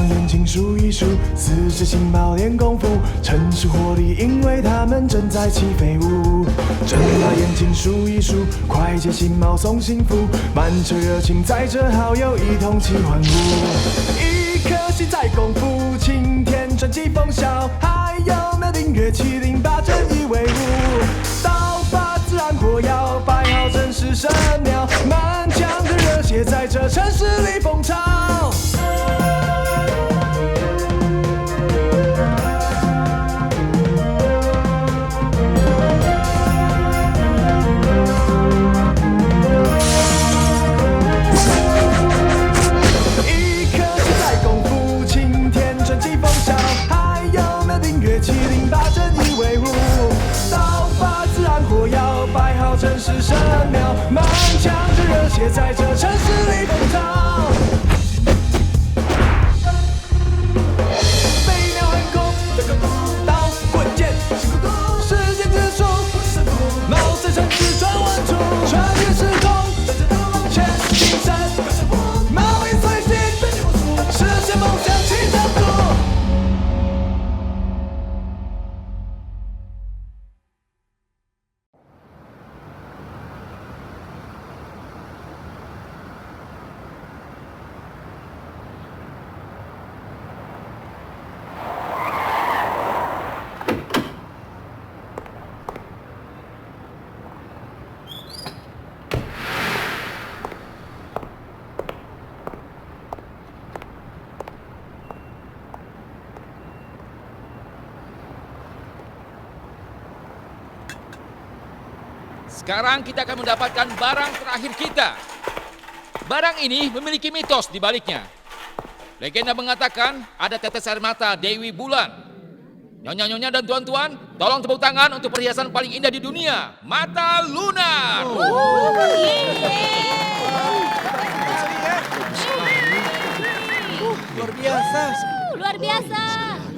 眼睛数一数，四只新猫练功夫，城市活力，因为它们正在起飞舞。睁大眼睛数一数，快捷新猫送幸福，满车热情载着好友一同起欢呼。一颗心在功夫，晴天传奇风骚，还有没有订阅708正义威武？刀法自然火药，摆好阵势神妙，满腔的热血在这城市里风潮。一颗心在功夫，晴天传奇风骚，还有没有订阅708正义威武？刀法自然火药，摆好阵势神妙，满腔的热血在这城市里风潮。飞鸟横空，刀棍剑，时间之书，猫在城市转弯处，穿越时空，前进山，猫影随行，实现梦想起脚步。Sekarang kita akan mendapatkan barang terakhir kita. Barang ini memiliki mitos di baliknya. Legenda mengatakan ada tetes air mata Dewi Bulan. Nyonya-nyonya dan tuan-tuan, tolong tepuk tangan untuk perhiasan paling indah di dunia, Mata Lunar. Luar biasa. Luar biasa.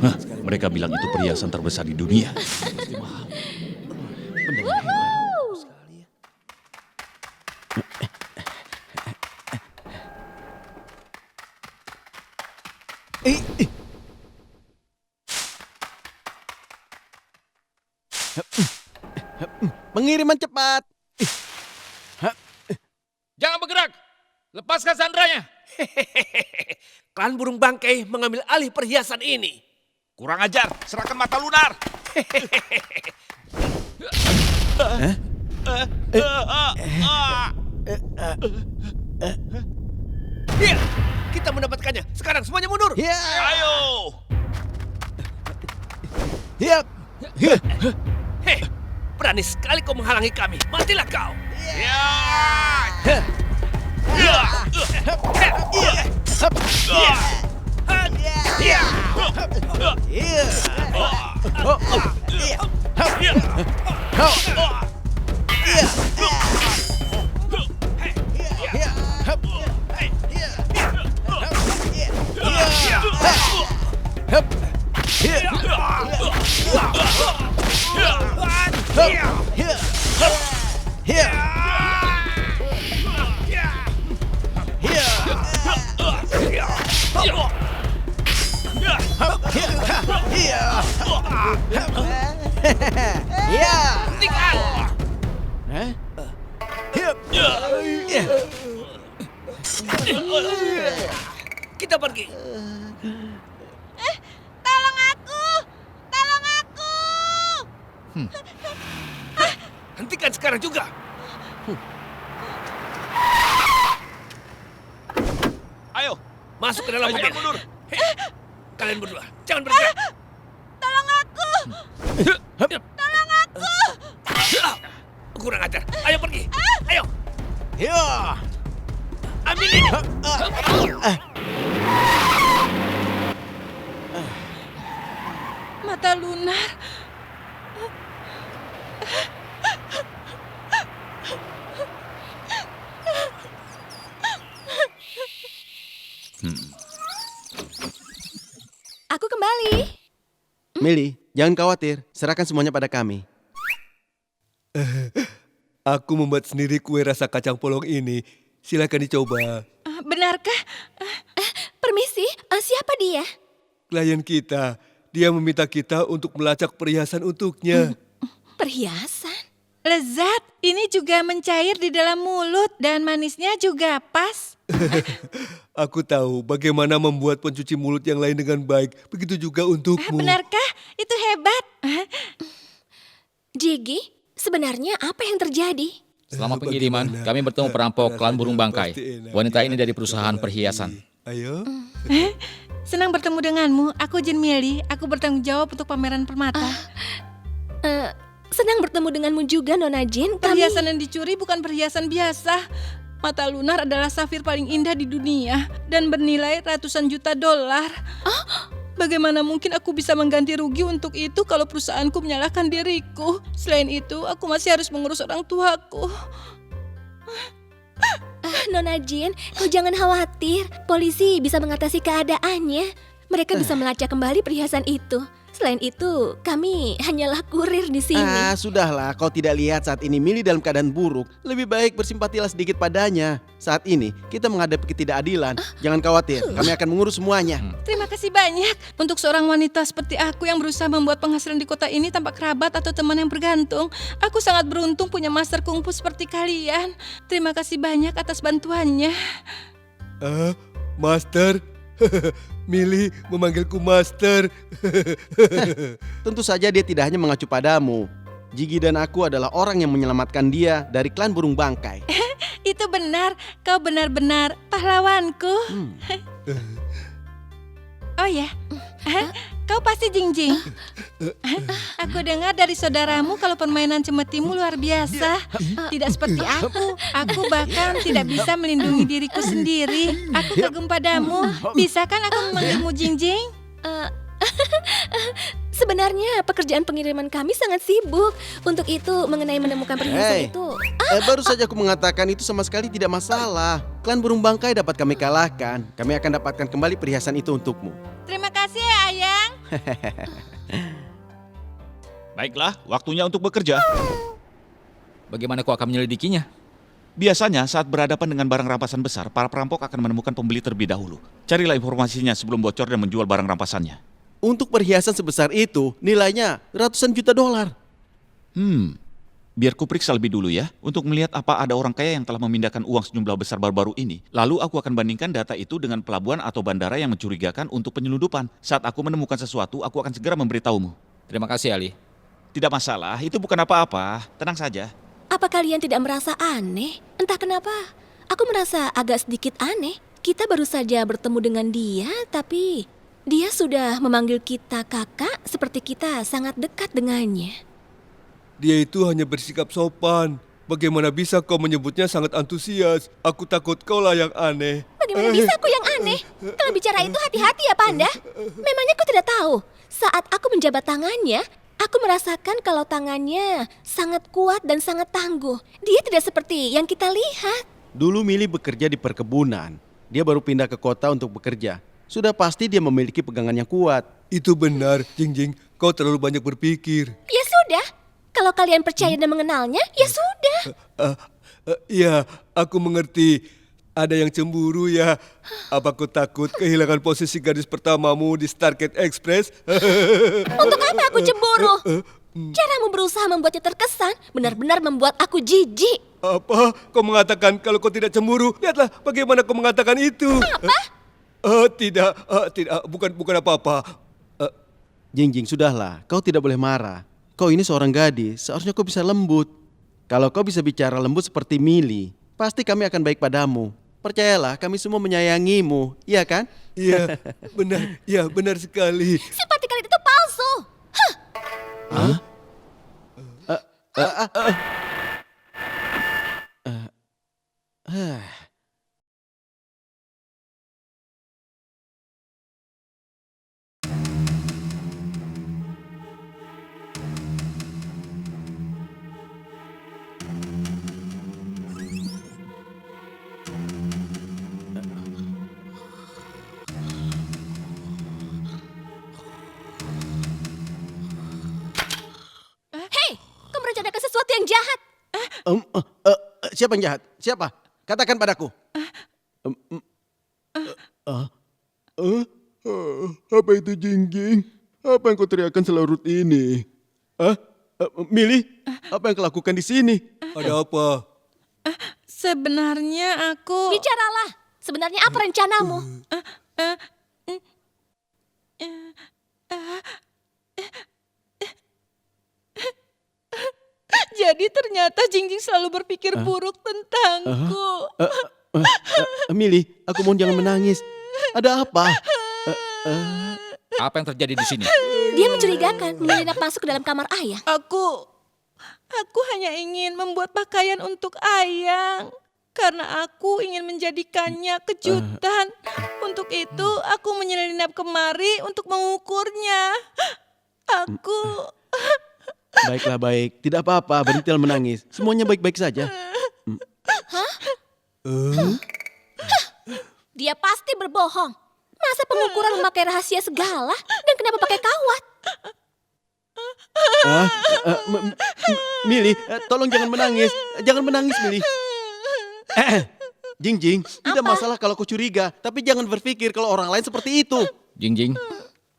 Hah, mereka bilang itu perhiasan terbesar di dunia. Pengiriman cepat. Jangan bergerak, lepaskan sandranya. Klan burung bangkai mengambil alih perhiasan ini. Kurang ajar, serahkan Mata Lunar. Iya, kita mendapatkannya. Sekarang semuanya mundur. Ya. Ayo. Yap. Hei, berani sekali kau menghalangi kami. Matilah kau. Kita pergi. Tolong aku! Tolong aku! Hentikan sekarang juga. Ayo, Masuk ke dalam mobil. mundur. Hei, kalian berdua, jangan bergerak. Tolong aku! Tolong aku! Kurang ajar. Ayo pergi. Ayo, Ya. ambil ini. Mata Lunar. Aku kembali. Meli, jangan khawatir. Serahkan semuanya pada kami. Aku membuat sendiri kue rasa kacang polong ini. Silakan dicoba. Benarkah? Permisi, siapa Siapa dia? Klien kita, dia meminta kita untuk melacak perhiasan untuknya. Perhiasan? Lezat, ini juga mencair di dalam mulut dan manisnya juga pas. Aku tahu bagaimana membuat pencuci mulut yang lain dengan baik. Begitu juga untukmu. Benarkah? Itu hebat. Jiggy, sebenarnya apa yang terjadi? Selama pengiriman, Bagaimana? kami bertemu perampok klan burung bangkai. Pasti enak. Wanita ini dari perusahaan perhiasan. Ayo. Senang bertemu denganmu. Aku Jin Mili. Aku bertanggung jawab untuk pameran permata. Senang bertemu denganmu juga, Nona Jin. Perhiasan yang dicuri bukan perhiasan biasa. Mata lunar adalah safir paling indah di dunia dan bernilai ratusan juta dolar. Bagaimana mungkin aku bisa mengganti rugi untuk itu kalau perusahaanku menyalahkan diriku? Selain itu, aku masih harus mengurus orang tuaku. Nona Jin, kau jangan khawatir. Polisi bisa mengatasi keadaannya. Mereka bisa melacak kembali perhiasan itu. Selain itu, kami hanyalah kurir di sini. Sudahlah, kau tidak lihat saat ini Mili dalam keadaan buruk. Lebih baik bersimpatilah sedikit padanya. Saat ini, kita menghadapi ketidakadilan. Jangan khawatir, kami akan mengurus semuanya. Terima kasih banyak untuk seorang wanita seperti aku yang berusaha membuat penghasilan di kota ini tanpa kerabat atau teman yang bergantung. Aku sangat beruntung punya master kungfu seperti kalian. Terima kasih banyak atas bantuannya. Master. Mili memanggilku Master. Tentu saja dia tidak hanya mengacu padamu. Jiggy dan aku adalah orang yang menyelamatkan dia dari klan burung bangkai. Itu benar, kau benar-benar pahlawanku. Oh ya, kau pasti Jingjing. Aku dengar dari saudaramu kalau permainan cemetimu luar biasa. Tidak seperti aku. Aku bahkan tidak bisa melindungi diriku sendiri. Aku kagum padamu. Bisa kan aku memanggilmu Jingjing? Sebenarnya pekerjaan pengiriman kami sangat sibuk. Untuk itu, mengenai menemukan perhiasan itu. Baru saja aku mengatakan itu sama sekali tidak masalah. Klan burung bangkai dapat kami kalahkan. Kami akan dapatkan kembali perhiasan itu untukmu. Terima kasih ya, Ayang. Baiklah, waktunya untuk bekerja. Bagaimana kau akan menyelidikinya? Biasanya saat berhadapan dengan barang rampasan besar, para perampok akan menemukan pembeli terlebih dahulu. Carilah informasinya sebelum bocor dan menjual barang rampasannya. Untuk perhiasan sebesar itu, nilainya ratusan juta dolar. Biar ku periksa lebih dulu ya, untuk melihat apa ada orang kaya yang telah memindahkan uang sejumlah besar baru-baru ini. Lalu aku akan bandingkan data itu dengan pelabuhan atau bandara yang mencurigakan untuk penyelundupan. Saat aku menemukan sesuatu, aku akan segera memberitahumu. Terima kasih, Ali. Tidak masalah, itu bukan apa-apa. Tenang saja. Apa kalian tidak merasa aneh? Entah kenapa, aku merasa agak sedikit aneh. Kita baru saja bertemu dengan dia, tapi dia sudah memanggil kita kakak seperti kita sangat dekat dengannya. Dia itu hanya bersikap sopan. Bagaimana bisa kau menyebutnya sangat antusias? Aku takut kau lah yang aneh. Bagaimana bisa aku yang aneh? Kalau bicara itu hati-hati ya, Panda. Memangnya kau tidak tahu? Saat aku menjabat tangannya, aku merasakan kalau tangannya sangat kuat dan sangat tangguh. Dia tidak seperti yang kita lihat. Dulu Mili bekerja di perkebunan. Dia baru pindah ke kota untuk bekerja. Sudah pasti dia memiliki pegangan yang kuat. Itu benar, Jingjing. Kau terlalu banyak berpikir. Ya sudah, kalau kalian percaya dan mengenalnya, ya sudah. Ya, aku mengerti. Ada yang cemburu ya. Apa kau takut kehilangan posisi gadis pertamamu di Stargate Express? Untuk apa aku cemburu? Caramu berusaha membuatnya terkesan benar-benar membuat aku jijik. Apa? Kau mengatakan kalau kau tidak cemburu? Lihatlah bagaimana kau mengatakan itu. Apa? Tidak, bukan apa-apa. Jingjing, sudahlah. Kau tidak boleh marah. Kau ini seorang gadis, seharusnya kau bisa lembut. Kalau kau bisa bicara lembut seperti Mili, pasti kami akan baik padamu. Percayalah, kami semua menyayangimu, iya kan? Iya, benar sekali. Simpati kalian itu palsu. Hei, kau merencanakan sesuatu yang jahat. Siapa yang jahat? Siapa? Katakan padaku. Apa itu Jingjing? Apa yang kau teriakkan selarut ini? Mili, apa yang kau lakukan di sini? Ada apa? Sebenarnya aku... Bicaralah. Sebenarnya apa rencanamu? Jadi ternyata Jingjing selalu berpikir buruk tentangku. Mili, aku mohon jangan menangis. Ada apa? Apa yang terjadi di sini? Dia mencurigakan menyelinap masuk ke dalam kamar ayah. Aku hanya ingin membuat pakaian untuk Ayang. Karena aku ingin menjadikannya kejutan. Untuk itu aku menyelinap kemari untuk mengukurnya. Aku... Baiklah, baik. Tidak apa-apa, berhentilah menangis. Semuanya baik-baik saja. Dia pasti berbohong. Masa pengukuran memakai rahasia segala? Dan kenapa pakai kawat? Mili, tolong jangan menangis. Jangan menangis, Mili. Jingjing, tidak masalah kalau kau curiga. Tapi jangan berpikir kalau orang lain seperti itu. Jingjing,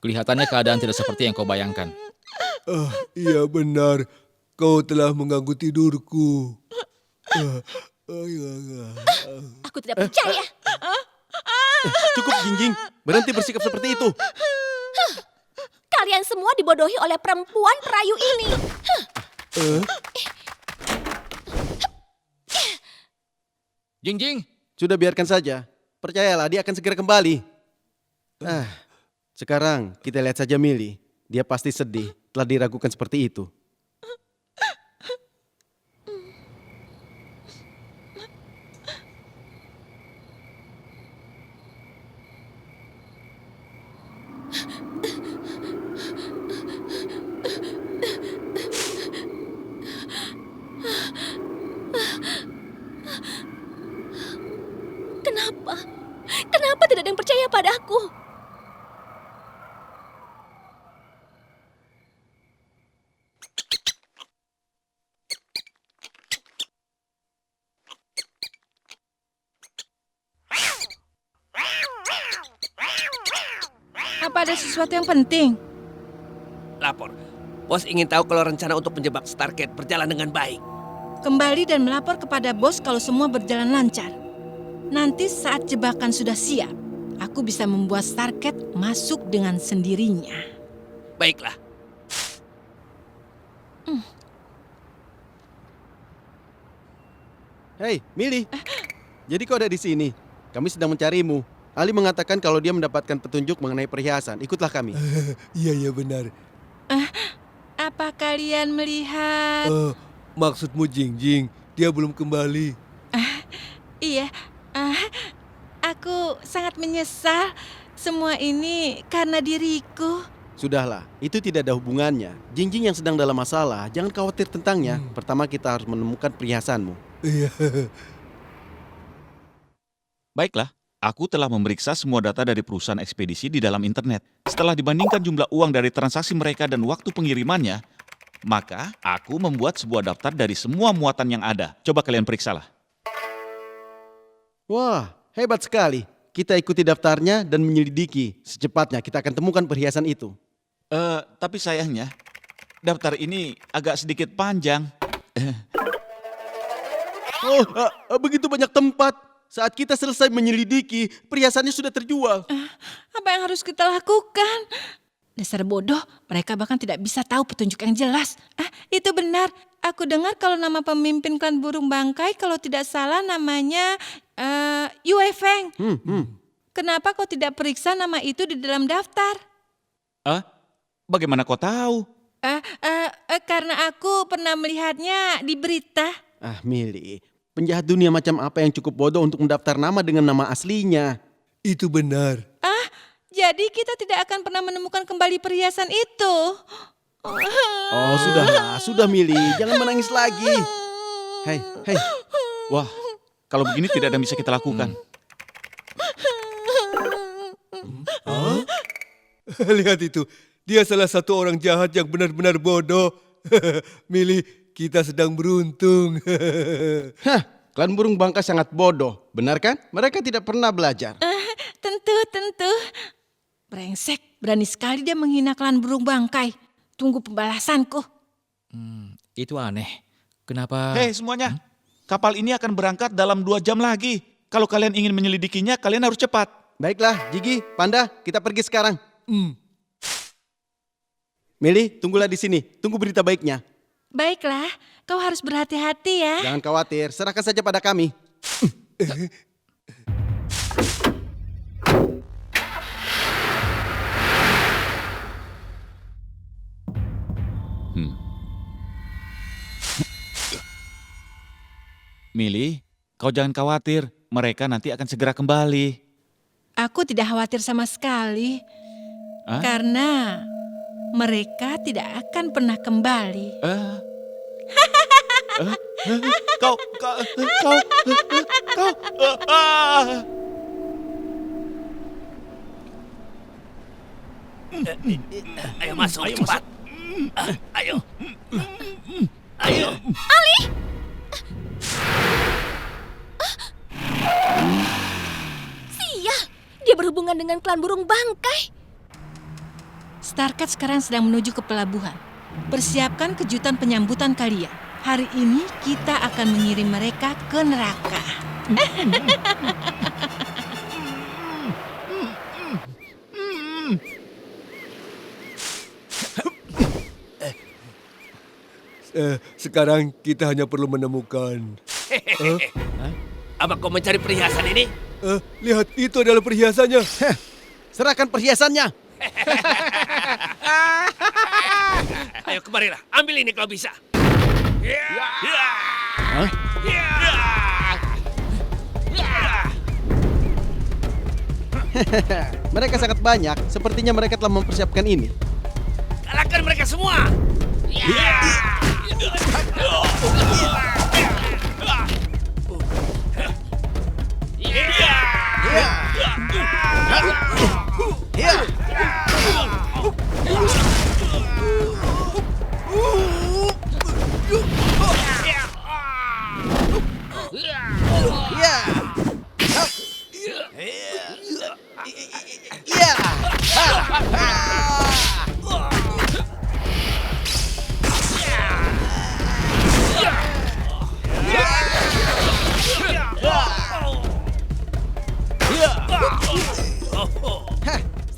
kelihatannya keadaan tidak seperti yang kau bayangkan. Iya benar, kau telah mengganggu tidurku. Aku tidak percaya. Cukup, Jingjing. Berhenti bersikap seperti itu. Kalian semua dibodohi oleh perempuan perayu ini. Jingjing, Sudah biarkan saja. Percayalah, dia akan segera kembali. Sekarang kita lihat saja Mili. Dia pasti sedih telah diragukan seperti itu. Kenapa? Kenapa tidak ada yang percaya padaku? Apa ada sesuatu yang penting? Lapor. Bos ingin tahu kalau rencana untuk menjebak Stargate berjalan dengan baik. Kembali dan melapor kepada bos kalau semua berjalan lancar. Nanti saat jebakan sudah siap, aku bisa membuat Stargate masuk dengan sendirinya. Baiklah. Hei, Mili. Jadi kau ada di sini. Kami sedang mencarimu. Ali mengatakan kalau dia mendapatkan petunjuk mengenai perhiasan. Ikutlah kami. Iya benar. Apa kalian melihat? Maksudmu Jingjing, dia belum kembali. Iya, aku sangat menyesal. Semua ini karena diriku. Sudahlah, itu tidak ada hubungannya. Jingjing yang sedang dalam masalah, jangan khawatir tentangnya. Pertama kita harus menemukan perhiasanmu. Iya. Baiklah, aku telah memeriksa semua data dari perusahaan ekspedisi di dalam internet. Setelah dibandingkan jumlah uang dari transaksi mereka dan waktu pengirimannya, maka aku membuat sebuah daftar dari semua muatan yang ada. Coba kalian periksalah. Wah, hebat sekali. Kita ikuti daftarnya dan menyelidiki. Secepatnya kita akan temukan perhiasan itu. Tapi sayangnya, daftar ini agak sedikit panjang. Begitu banyak tempat. Saat kita selesai menyelidiki, perhiasannya sudah terjual. Apa yang harus kita lakukan? Dasar bodoh, mereka bahkan tidak bisa tahu petunjuk yang jelas. Itu benar. Aku dengar kalau nama pemimpin klan burung bangkai kalau tidak salah namanya Yue Feng. Kenapa kau tidak periksa nama itu di dalam daftar? Bagaimana kau tahu? Karena aku pernah melihatnya di berita. Mili, penjahat dunia macam apa yang cukup bodoh untuk mendaftar nama dengan nama aslinya? Itu benar. Jadi kita tidak akan pernah menemukan kembali perhiasan itu. Oh, sudahlah, sudah Mili, jangan menangis lagi. Hei. Wah, kalau begini tidak ada yang bisa kita lakukan. Lihat itu, dia salah satu orang jahat yang benar-benar bodoh. Mili, kita sedang beruntung. Klan burung bangkai sangat bodoh, benar kan? Mereka tidak pernah belajar. Tentu. Brengsek, berani sekali dia menghina klan burung bangkai. Tunggu pembalasanku. Itu aneh. Kenapa? Hei semuanya, kapal ini akan berangkat dalam 2 jam lagi. Kalau kalian ingin menyelidikinya, kalian harus cepat. Baiklah, Jigi, Panda, kita pergi sekarang. Mili, tunggulah di sini. Tunggu berita baiknya. Baiklah, kau harus berhati-hati ya. Jangan khawatir, serahkan saja pada kami. Mili, kau jangan khawatir. Mereka nanti akan segera kembali. Aku tidak khawatir sama sekali. Hah? Karena mereka tidak akan pernah kembali. Kau. Ayo masuk, cepat. Ayo. Sial, dia berhubungan dengan klan burung bangkai. Starcat sekarang sedang menuju ke pelabuhan. Persiapkan kejutan penyambutan kalian. Hari ini kita akan mengirim mereka ke neraka. Sekarang kita hanya perlu menemukan. Apa kau mencari perhiasan ini? Lihat, itu adalah perhiasannya. Serahkan perhiasannya. Ayo kemarilah, ambil ini kalau bisa. Mereka sangat banyak. Sepertinya mereka telah mempersiapkan ini. Kalahkan mereka semua.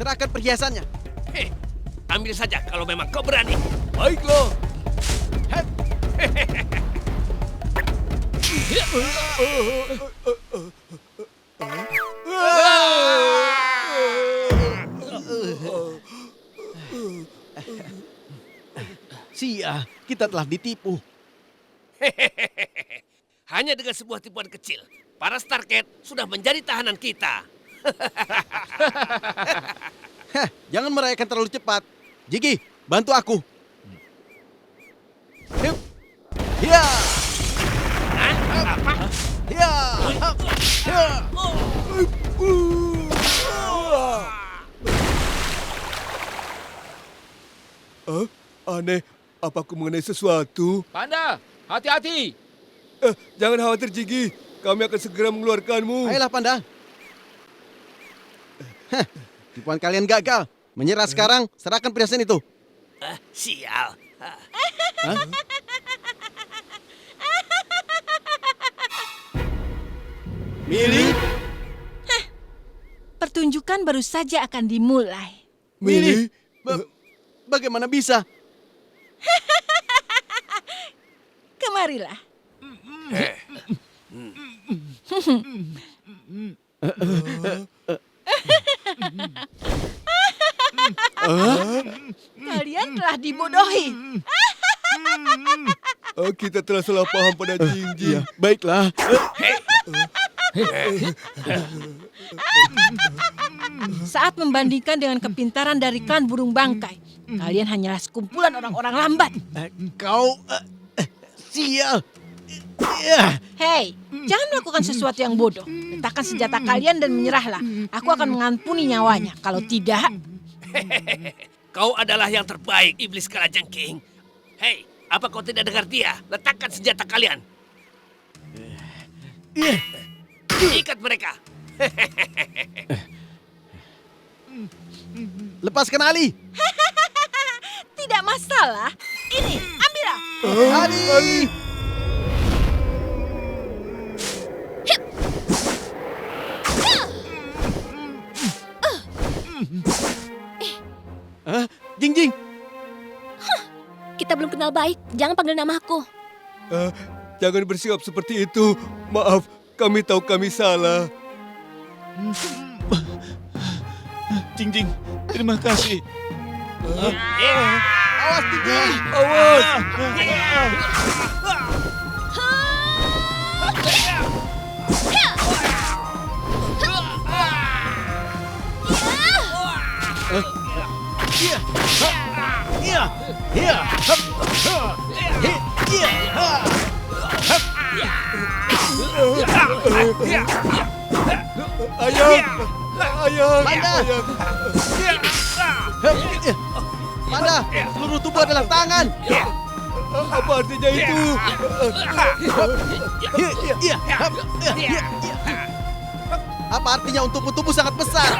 Serahkan perhiasannya. Ambil saja kalau memang kau berani. Baiklah. Sia, kita telah ditipu. Hanya dengan sebuah tipuan kecil, para Starcat sudah menjadi tahanan kita. Jangan merayakan terlalu cepat. Jigi, bantu aku. Hup. Ya. Apa? Ya. Ya. Aneh, apa aku mengenai sesuatu? Panda, hati-hati. Jangan khawatir, Jigi. Kami akan segera mengeluarkanmu. Ayolah, Panda. Tipuan kalian gagal. Menyerah sekarang, serahkan perhiasan itu. Sial. Mili, Pertunjukan baru saja akan dimulai. Mili, bagaimana bisa? Kemarilah. Kalian telah dibodohi. Kita telah salah paham pada Jingjing. Ya, baiklah. Saat membandingkan dengan kepintaran dari klan burung bangkai, kalian hanyalah sekumpulan orang-orang lambat. Kau sial. Ya. Hei, jangan melakukan sesuatu yang bodoh. Letakkan senjata kalian dan menyerahlah. Aku akan mengampuni nyawanya. Kalau tidak, Kau adalah yang terbaik, iblis kalajengking. Hei, apa kau tidak dengar dia? Letakkan senjata kalian. Ikat mereka. Lepaskan Ali. Tidak masalah. Ini, ambillah. Ali. Hah? Jing. Kita belum kenal baik. Jangan panggil namaku. Jangan bersikap seperti itu. Maaf, kami tahu kami salah. Jing, terima kasih. Awas Jing. Awas! Ayah! Panda, seluruh tubuh adalah tangan. Apa artinya itu? Apa artinya untukmu tubuh sangat besar?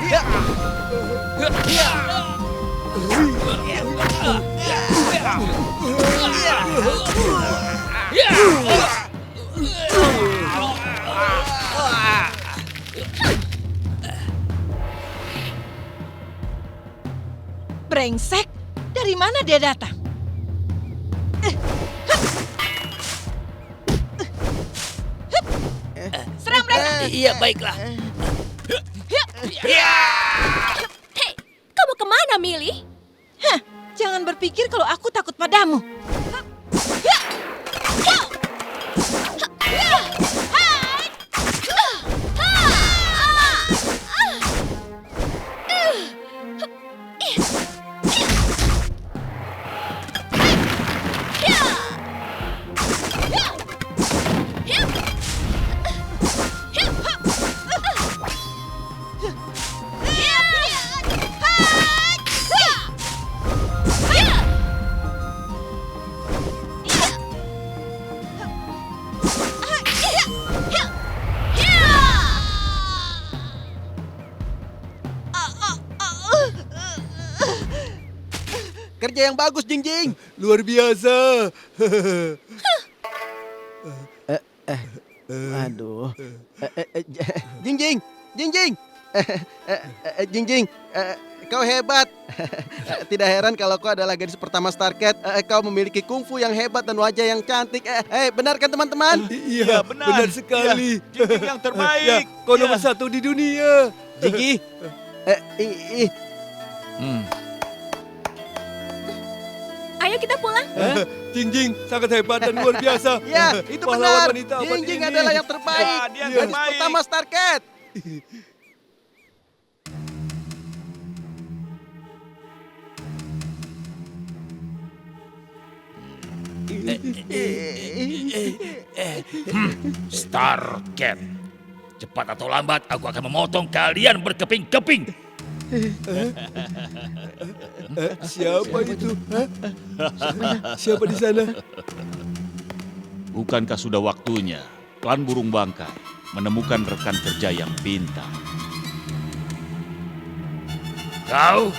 Brengsek, dari mana dia datang? Serang mereka. Iya, baiklah. Hei, kamu kemana, Milly? Hah, jangan berpikir kalau aku takut padamu. Kerja yang bagus, Jing. Luar biasa. Aduh. Jing. Jing. Kau hebat. Tidak heran kalau kau adalah gadis pertama Starcat. Kau memiliki kungfu yang hebat dan wajah yang cantik. Benar kan teman-teman? Iya, benar sekali. Jing yang terbaik. Ya, kau nomor satu di dunia. Jing. Ayo kita pulang. Jing sangat hebat dan luar biasa. Ya, itu Pahlawan benar. wanita abad Jing ini. adalah yang terbaik. Ya, dia yang Gadis terbaik. pertama Starcat. Starcat. Cepat atau lambat aku akan memotong kalian berkeping-keping. Siapa itu? Hah? Siapa di sana? Bukankah sudah waktunya klan burung bangkai menemukan rekan kerja yang pintar? Kau